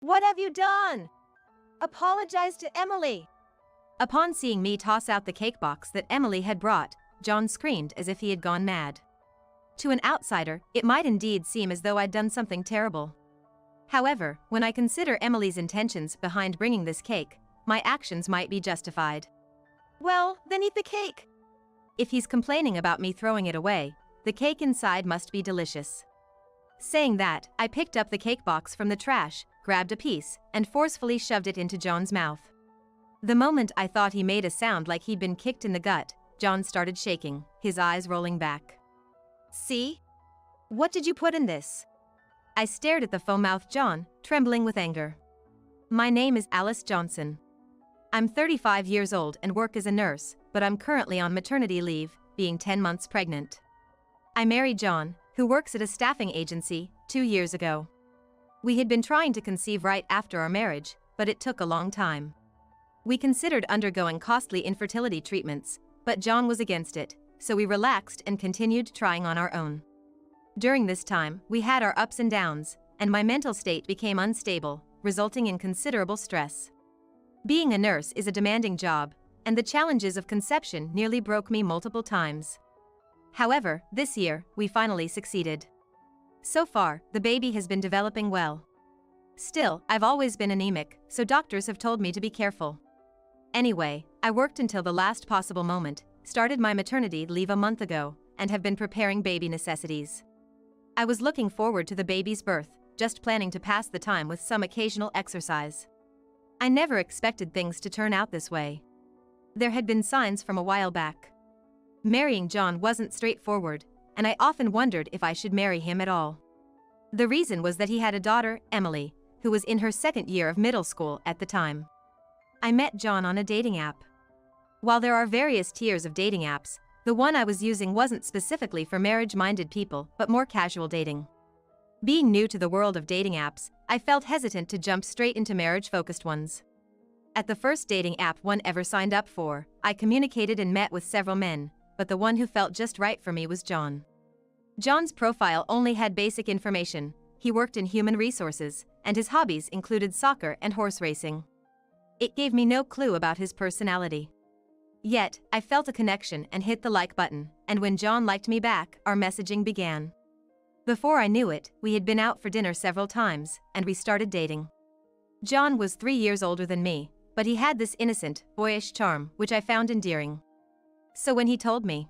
What have you done? Apologize to Emily. Upon seeing me toss out the cake box that Emily had brought, John screamed as if he had gone mad. To an outsider, it might indeed seem as though I'd done something terrible. However, when I consider Emily's intentions behind bringing this cake, my actions might be justified. Well, then eat the cake. If he's complaining about me throwing it away, the cake inside must be delicious. Saying that, I picked up the cake box from the trash, grabbed a piece, and forcefully shoved it into John's mouth. The moment I thought he made a sound like he'd been kicked in the gut, John started shaking, his eyes rolling back. See? What did you put in this? I stared at the foam-mouthed John, trembling with anger. My name is Alice Johnson. I'm 35 years old and work as a nurse, but I'm currently on maternity leave, being 10 months pregnant. I married John, who works at a staffing agency, 2 years ago. We had been trying to conceive right after our marriage, but it took a long time. We considered undergoing costly infertility treatments, but John was against it, so we relaxed and continued trying on our own. During this time, we had our ups and downs, and my mental state became unstable, resulting in considerable stress. Being a nurse is a demanding job, and the challenges of conception nearly broke me multiple times. However, this year, we finally succeeded. So far, the baby has been developing well. Still, I've always been anemic, so doctors have told me to be careful. Anyway, I worked until the last possible moment, started my maternity leave a month ago, and have been preparing baby necessities. I was looking forward to the baby's birth, just planning to pass the time with some occasional exercise. I never expected things to turn out this way. There had been signs from a while back. Marrying John wasn't straightforward, and I often wondered if I should marry him at all. The reason was that he had a daughter, Emily, who was in her second year of middle school at the time. I met John on a dating app. While there are various tiers of dating apps, the one I was using wasn't specifically for marriage-minded people but more casual dating. Being new to the world of dating apps, I felt hesitant to jump straight into marriage-focused ones. At the first dating app one ever signed up for, I communicated and met with several men, but the one who felt just right for me was John. John's profile only had basic information. He worked in human resources, and his hobbies included soccer and horse racing. It gave me no clue about his personality. Yet, I felt a connection and hit the like button, and when John liked me back, our messaging began. Before I knew it, we had been out for dinner several times, and we started dating. John was 3 years older than me, but he had this innocent, boyish charm which I found endearing. So when he told me,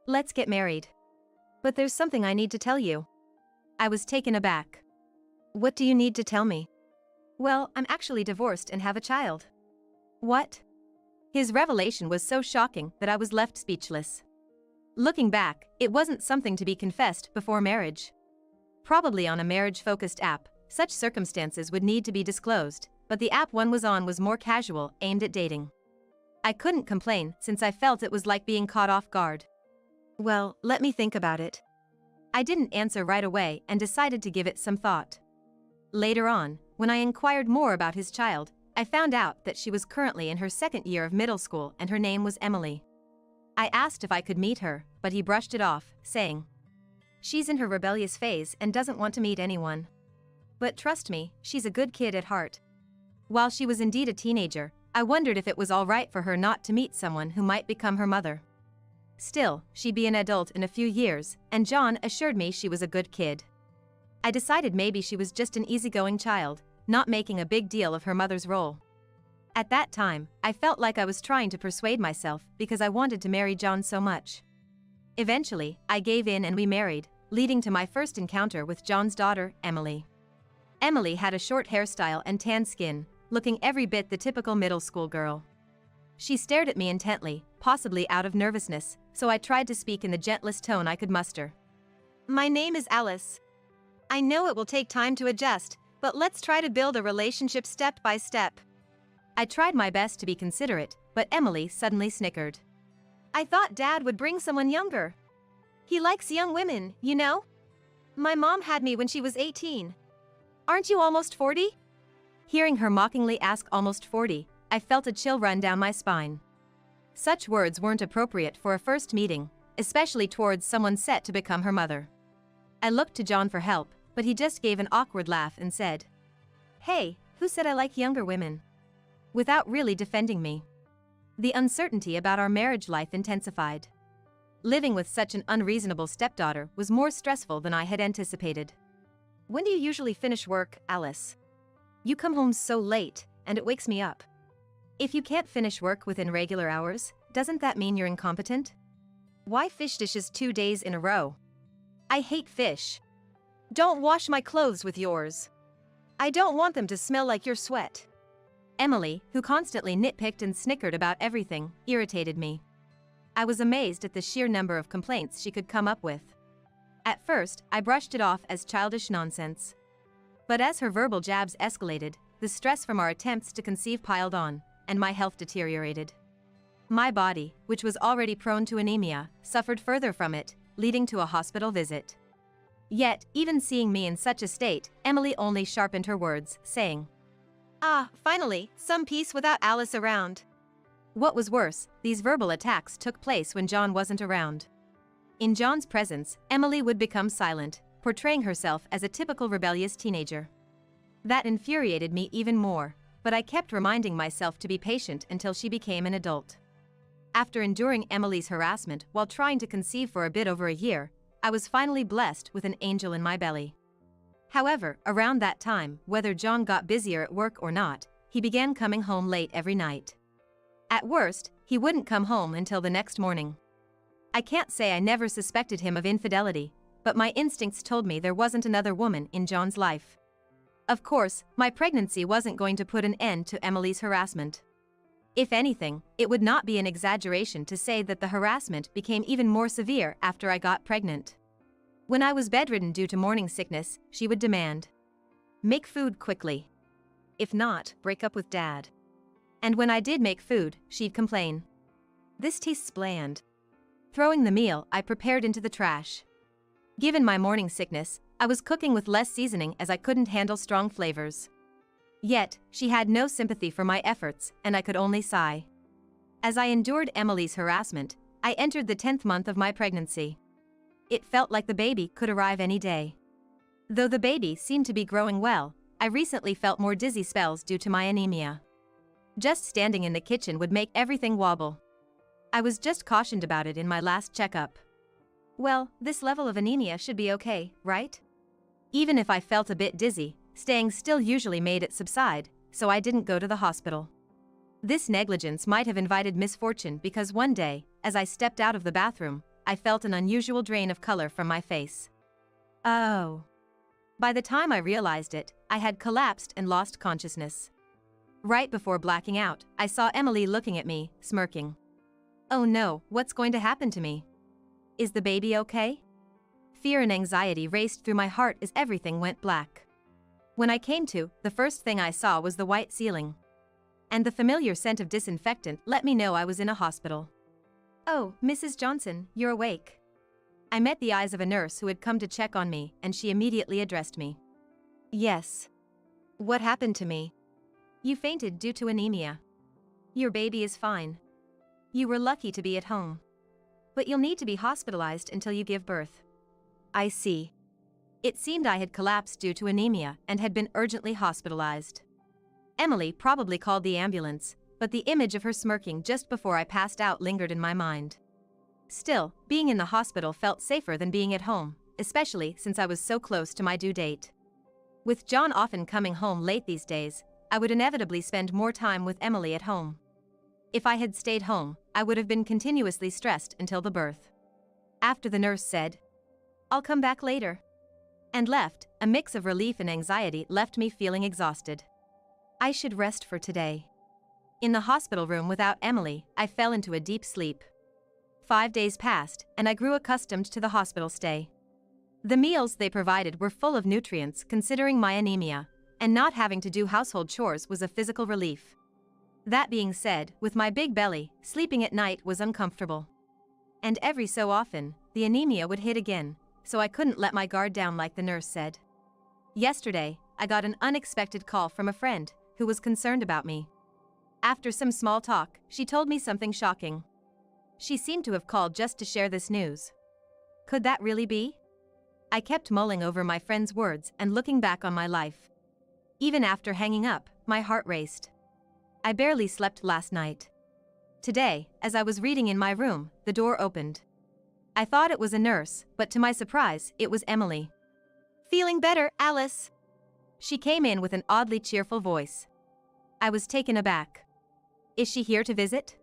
"Let's get married. But there's something I need to tell you," I was taken aback. "What do you need to tell me?" "Well, I'm actually divorced and have a child." "What?" His revelation was so shocking that I was left speechless. Looking back, it wasn't something to be confessed before marriage. Probably on a marriage-focused app, such circumstances would need to be disclosed, but the app one was on was more casual, aimed at dating. I couldn't complain since I felt it was like being caught off guard. "Well, let me think about it." I didn't answer right away and decided to give it some thought. Later on, when I inquired more about his child, I found out that she was currently in her second year of middle school and her name was Emily. I asked if I could meet her, but he brushed it off, saying, "She's in her rebellious phase and doesn't want to meet anyone. But trust me, she's a good kid at heart." While she was indeed a teenager, I wondered if it was all right for her not to meet someone who might become her mother. Still, she'd be an adult in a few years, and John assured me she was a good kid. I decided maybe she was just an easygoing child, not making a big deal of her mother's role. At that time, I felt like I was trying to persuade myself because I wanted to marry John so much. Eventually, I gave in and we married, leading to my first encounter with John's daughter, Emily. Emily had a short hairstyle and tan skin, looking every bit the typical middle school girl. She stared at me intently, possibly out of nervousness, so I tried to speak in the gentlest tone I could muster. "My name is Alice. I know it will take time to adjust, but let's try to build a relationship step by step." I tried my best to be considerate, but Emily suddenly snickered. "I thought Dad would bring someone younger. He likes young women, you know? My mom had me when she was 18. Aren't you almost 40? Hearing her mockingly ask almost 40, I felt a chill run down my spine. Such words weren't appropriate for a first meeting, especially towards someone set to become her mother. I looked to John for help, but he just gave an awkward laugh and said, Hey, who said I like younger women? Without really defending me. The uncertainty about our marriage life intensified. Living with such an unreasonable stepdaughter was more stressful than I had anticipated. When do you usually finish work, Alice? You come home so late, and it wakes me up. If you can't finish work within regular hours, doesn't that mean you're incompetent? Why fish dishes 2 days in a row? I hate fish. Don't wash my clothes with yours. I don't want them to smell like your sweat. Emily, who constantly nitpicked and snickered about everything, irritated me. I was amazed at the sheer number of complaints she could come up with. At first, I brushed it off as childish nonsense. But as her verbal jabs escalated, the stress from our attempts to conceive piled on, and my health deteriorated. My body, which was already prone to anemia, suffered further from it, leading to a hospital visit. Yet, even seeing me in such a state, Emily only sharpened her words, saying, "Ah, finally, some peace without Alice around." What was worse, these verbal attacks took place when John wasn't around. In John's presence, Emily would become silent, portraying herself as a typical rebellious teenager. That infuriated me even more, but I kept reminding myself to be patient until she became an adult. After enduring Emily's harassment while trying to conceive for a bit over a year, I was finally blessed with an angel in my belly. However, around that time, whether John got busier at work or not, he began coming home late every night. At worst, he wouldn't come home until the next morning. I can't say I never suspected him of infidelity, but my instincts told me there wasn't another woman in John's life. Of course, my pregnancy wasn't going to put an end to Emily's harassment. If anything, it would not be an exaggeration to say that the harassment became even more severe after I got pregnant. When I was bedridden due to morning sickness, she would demand, "Make food quickly. If not, break up with Dad." And when I did make food, she'd complain, "This tastes bland." Throwing the meal I prepared into the trash. Given my morning sickness, I was cooking with less seasoning as I couldn't handle strong flavors. Yet, she had no sympathy for my efforts, and I could only sigh. As I endured Emily's harassment, I entered the 10th month of my pregnancy. It felt like the baby could arrive any day. Though the baby seemed to be growing well, I recently felt more dizzy spells due to my anemia. Just standing in the kitchen would make everything wobble. I was just cautioned about it in my last checkup. Well, this level of anemia should be okay, right? Even if I felt a bit dizzy, staying still usually made it subside, so I didn't go to the hospital. This negligence might have invited misfortune because one day, as I stepped out of the bathroom, I felt an unusual drain of color from my face. Oh. By the time I realized it, I had collapsed and lost consciousness. Right before blacking out, I saw Emily looking at me, smirking. Oh no, what's going to happen to me? Is the baby okay? Fear and anxiety raced through my heart as everything went black. When I came to, the first thing I saw was the white ceiling. And the familiar scent of disinfectant let me know I was in a hospital. "Oh, Mrs. Johnson, you're awake." I met the eyes of a nurse who had come to check on me, and she immediately addressed me. "Yes. What happened to me?" "You fainted due to anemia. Your baby is fine. You were lucky to be at home. But you'll need to be hospitalized until you give birth." I see. It seemed I had collapsed due to anemia and had been urgently hospitalized. Emily probably called the ambulance, but the image of her smirking just before I passed out lingered in my mind. Still, being in the hospital felt safer than being at home, especially since I was so close to my due date. With John often coming home late these days, I would inevitably spend more time with Emily at home. If I had stayed home, I would have been continuously stressed until the birth. After the nurse said, "I'll come back later," and left, a mix of relief and anxiety left me feeling exhausted. I should rest for today. In the hospital room without Emily, I fell into a deep sleep. 5 days passed, and I grew accustomed to the hospital stay. The meals they provided were full of nutrients considering my anemia, and not having to do household chores was a physical relief. That being said, with my big belly, sleeping at night was uncomfortable. And every so often, the anemia would hit again, so I couldn't let my guard down like the nurse said. Yesterday, I got an unexpected call from a friend who was concerned about me. After some small talk, she told me something shocking. She seemed to have called just to share this news. Could that really be? I kept mulling over my friend's words and looking back on my life. Even after hanging up, my heart raced. I barely slept last night. Today, as I was reading in my room, the door opened. I thought it was a nurse, but to my surprise, it was Emily. Feeling better, Alice? She came in with an oddly cheerful voice. I was taken aback. Is she here to visit?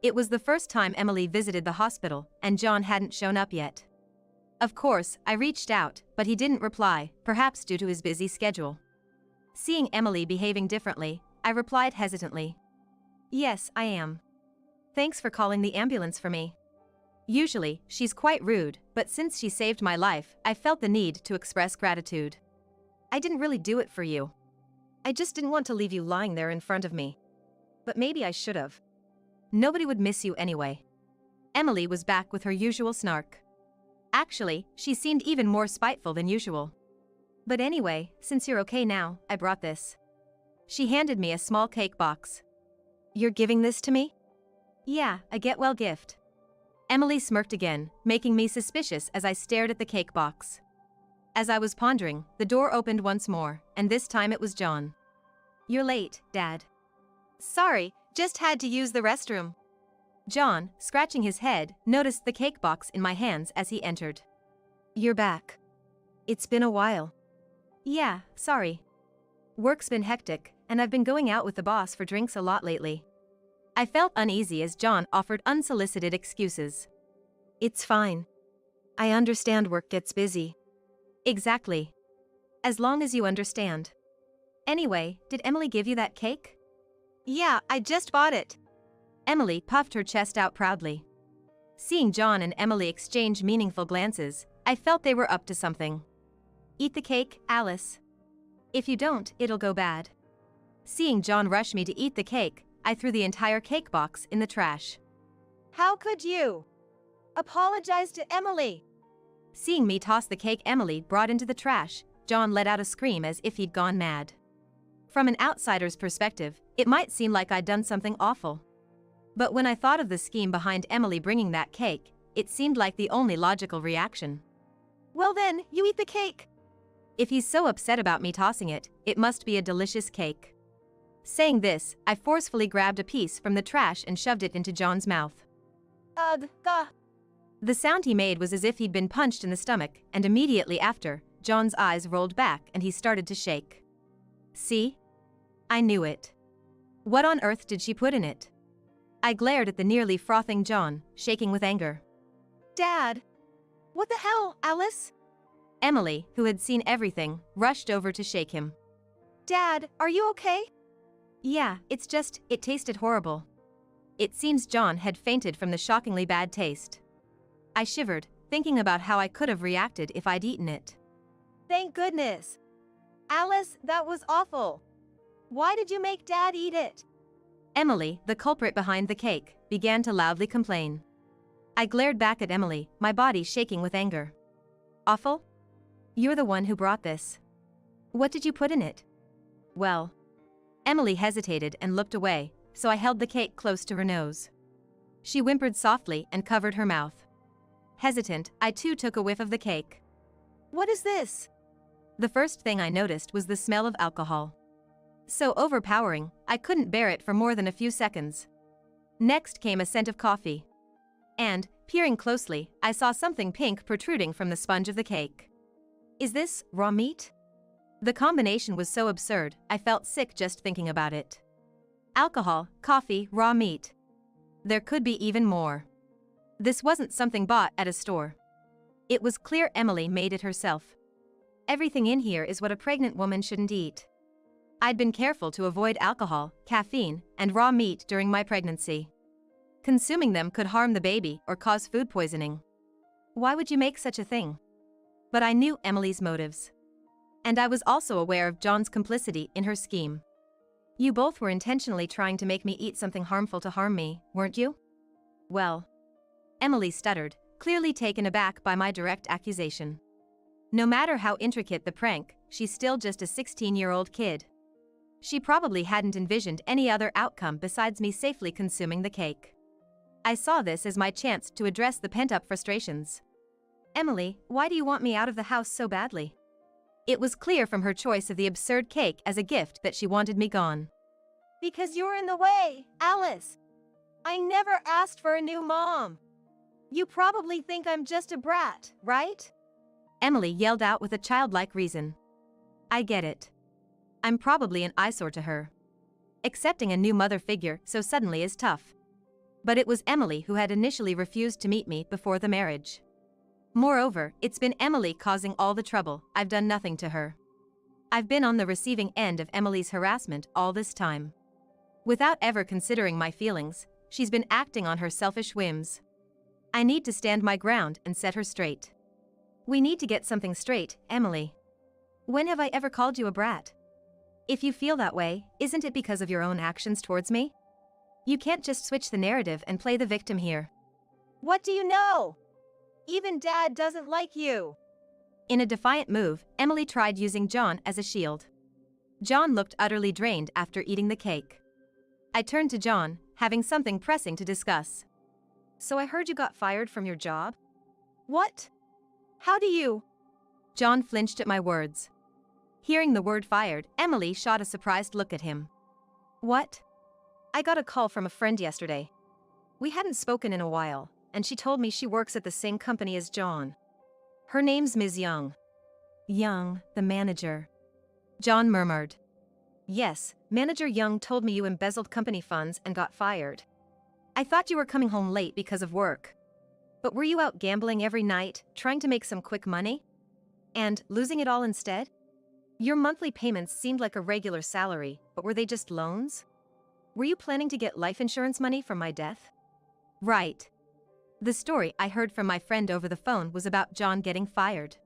It was the first time Emily visited the hospital, and John hadn't shown up yet. Of course, I reached out, but he didn't reply, perhaps due to his busy schedule. Seeing Emily behaving differently, I replied hesitantly. Yes, I am. Thanks for calling the ambulance for me. Usually, she's quite rude, but since she saved my life, I felt the need to express gratitude. I didn't really do it for you. I just didn't want to leave you lying there in front of me. But maybe I should have. Nobody would miss you anyway. Emily was back with her usual snark. Actually, she seemed even more spiteful than usual. But anyway, since you're okay now, I brought this. She handed me a small cake box. You're giving this to me? Yeah, a get-well gift. Emily smirked again, making me suspicious as I stared at the cake box. As I was pondering, the door opened once more, and this time it was John. You're late, Dad. Sorry, just had to use the restroom. John, scratching his head, noticed the cake box in my hands as he entered. You're back. It's been a while. Yeah, sorry. Work's been hectic, and I've been going out with the boss for drinks a lot lately. I felt uneasy as John offered unsolicited excuses. It's fine. I understand work gets busy. Exactly. As long as you understand. Anyway, did Emily give you that cake? Yeah, I just bought it. Emily puffed her chest out proudly. Seeing John and Emily exchange meaningful glances, I felt they were up to something. Eat the cake, Alice. If you don't, it'll go bad. Seeing John rush me to eat the cake, I threw the entire cake box in the trash. How could you? Apologize to Emily. Seeing me toss the cake Emily brought into the trash, John let out a scream as if he'd gone mad. From an outsider's perspective, it might seem like I'd done something awful. But when I thought of the scheme behind Emily bringing that cake, it seemed like the only logical reaction. Well then, you eat the cake. If he's so upset about me tossing it, it must be a delicious cake. Saying this, I forcefully grabbed a piece from the trash and shoved it into John's mouth. Ugh, gah. The sound he made was as if he'd been punched in the stomach, and immediately after, John's eyes rolled back and he started to shake. See? I knew it. What on earth did she put in it? I glared at the nearly frothing John, shaking with anger. Dad! What the hell, Alice? Emily, who had seen everything, rushed over to shake him. Dad, are you okay? Yeah, it's just, it tasted horrible. It seems John had fainted from the shockingly bad taste. I shivered, thinking about how I could have reacted if I'd eaten it. Thank goodness. Alice, that was awful. Why did you make Dad eat it? Emily, the culprit behind the cake, began to loudly complain. I glared back at Emily, my body shaking with anger. Awful? You're the one who brought this. What did you put in it? Well. Emily hesitated and looked away, so I held the cake close to her nose. She whimpered softly and covered her mouth. Hesitant, I too took a whiff of the cake. What is this? The first thing I noticed was the smell of alcohol. So overpowering, I couldn't bear it for more than a few seconds. Next came a scent of coffee. And, peering closely, I saw something pink protruding from the sponge of the cake. Is this raw meat? The combination was so absurd, I felt sick just thinking about it. Alcohol, coffee, raw meat. There could be even more. This wasn't something bought at a store. It was clear Emily made it herself. Everything in here is what a pregnant woman shouldn't eat. I'd been careful to avoid alcohol, caffeine, and raw meat during my pregnancy. Consuming them could harm the baby or cause food poisoning. Why would you make such a thing? But I knew Emily's motives. And I was also aware of John's complicity in her scheme. You both were intentionally trying to make me eat something harmful to harm me, weren't you? Well. Emily stuttered, clearly taken aback by my direct accusation. No matter how intricate the prank, she's still just a 16-year-old kid. She probably hadn't envisioned any other outcome besides me safely consuming the cake. I saw this as my chance to address the pent-up frustrations. Emily, why do you want me out of the house so badly? It was clear from her choice of the absurd cake as a gift that she wanted me gone. Because you're in the way, Alice. I never asked for a new mom. You probably think I'm just a brat, right? Emily yelled out with a childlike reason. I get it. I'm probably an eyesore to her. Accepting a new mother figure so suddenly is tough. But it was Emily who had initially refused to meet me before the marriage. Moreover, it's been Emily causing all the trouble. I've done nothing to her. I've been on the receiving end of Emily's harassment all this time. Without ever considering my feelings, she's been acting on her selfish whims. I need to stand my ground and set her straight. We need to get something straight, Emily. When have I ever called you a brat? If you feel that way, isn't it because of your own actions towards me? You can't just switch the narrative and play the victim here. What do you know? Even Dad doesn't like you. In a defiant move, Emily tried using John as a shield. John looked utterly drained after eating the cake. I turned to John, having something pressing to discuss. So I heard you got fired from your job? What? How do you? John flinched at my words. Hearing the word fired, Emily shot a surprised look at him. What? I got a call from a friend yesterday. We hadn't spoken in a while, and she told me she works at the same company as John. Her name's Ms. Young. Young, the manager. John murmured. Yes, Manager Young told me you embezzled company funds and got fired. I thought you were coming home late because of work. But were you out gambling every night, trying to make some quick money? And losing it all instead? Your monthly payments seemed like a regular salary, but were they just loans? Were you planning to get life insurance money from my death? Right. The story I heard from my friend over the phone was about John getting fired.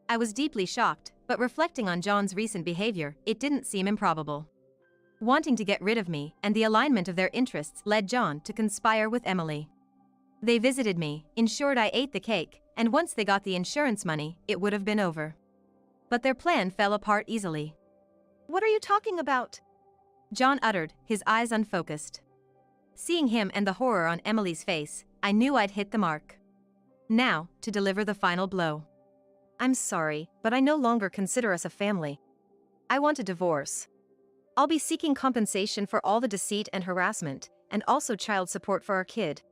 I was deeply shocked, but reflecting on John's recent behavior, it didn't seem improbable. Wanting to get rid of me and the alignment of their interests led John to conspire with Emily. They visited me, ensured I ate the cake, and once they got the insurance money, it would have been over. But their plan fell apart easily. What are you talking about? John uttered, his eyes unfocused. Seeing him and the horror on Emily's face, I knew I'd hit the mark. Now, to deliver the final blow. I'm sorry, but I no longer consider us a family. I want a divorce. I'll be seeking compensation for all the deceit and harassment, and also child support for our kid.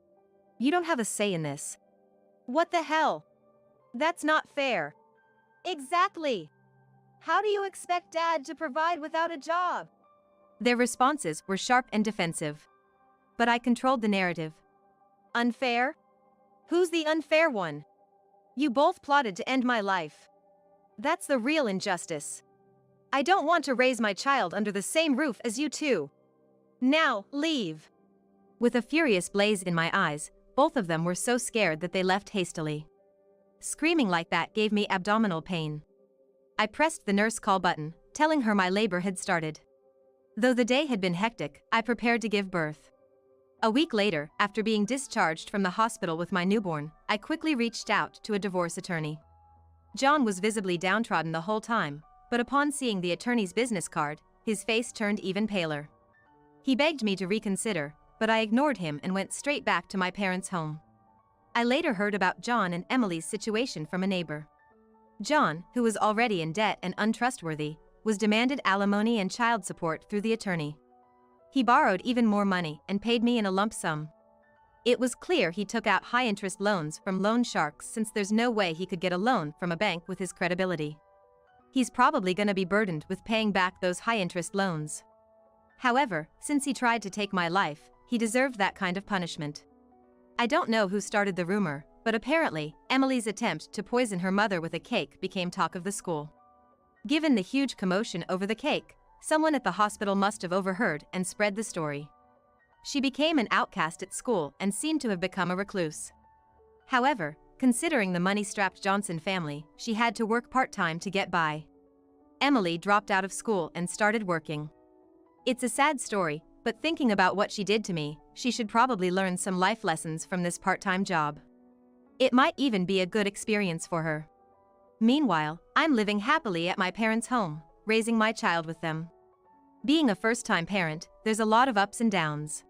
You don't have a say in this. What the hell? That's not fair. Exactly. How do you expect Dad to provide without a job? Their responses were sharp and defensive. But I controlled the narrative. Unfair? Who's the unfair one? You both plotted to end my life. That's the real injustice. I don't want to raise my child under the same roof as you two. Now, leave. With a furious blaze in my eyes, both of them were so scared that they left hastily. Screaming like that gave me abdominal pain. I pressed the nurse call button, telling her my labor had started. Though the day had been hectic, I prepared to give birth. A week later, after being discharged from the hospital with my newborn, I quickly reached out to a divorce attorney. John was visibly downtrodden the whole time, but upon seeing the attorney's business card, his face turned even paler. He begged me to reconsider, but I ignored him and went straight back to my parents' home. I later heard about John and Emily's situation from a neighbor. John, who was already in debt and untrustworthy, was demanded alimony and child support through the attorney. He borrowed even more money and paid me in a lump sum. It was clear he took out high-interest loans from loan sharks since there's no way he could get a loan from a bank with his credibility. He's probably gonna be burdened with paying back those high-interest loans. However, since he tried to take my life, he deserved that kind of punishment. I don't know who started the rumor, but apparently, Emily's attempt to poison her mother with a cake became talk of the school. Given the huge commotion over the cake, someone at the hospital must have overheard and spread the story. She became an outcast at school and seemed to have become a recluse. However, considering the money-strapped Johnson family, she had to work part-time to get by. Emily dropped out of school and started working. It's a sad story, but thinking about what she did to me, she should probably learn some life lessons from this part-time job. It might even be a good experience for her. Meanwhile, I'm living happily at my parents' home, raising my child with them. Being a first-time parent, there's a lot of ups and downs.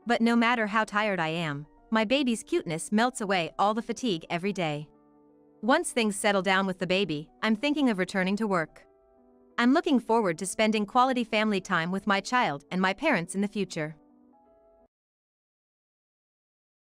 But no matter how tired I am, my baby's cuteness melts away all the fatigue every day. Once things settle down with the baby, I'm thinking of returning to work. I'm looking forward to spending quality family time with my child and my parents in the future.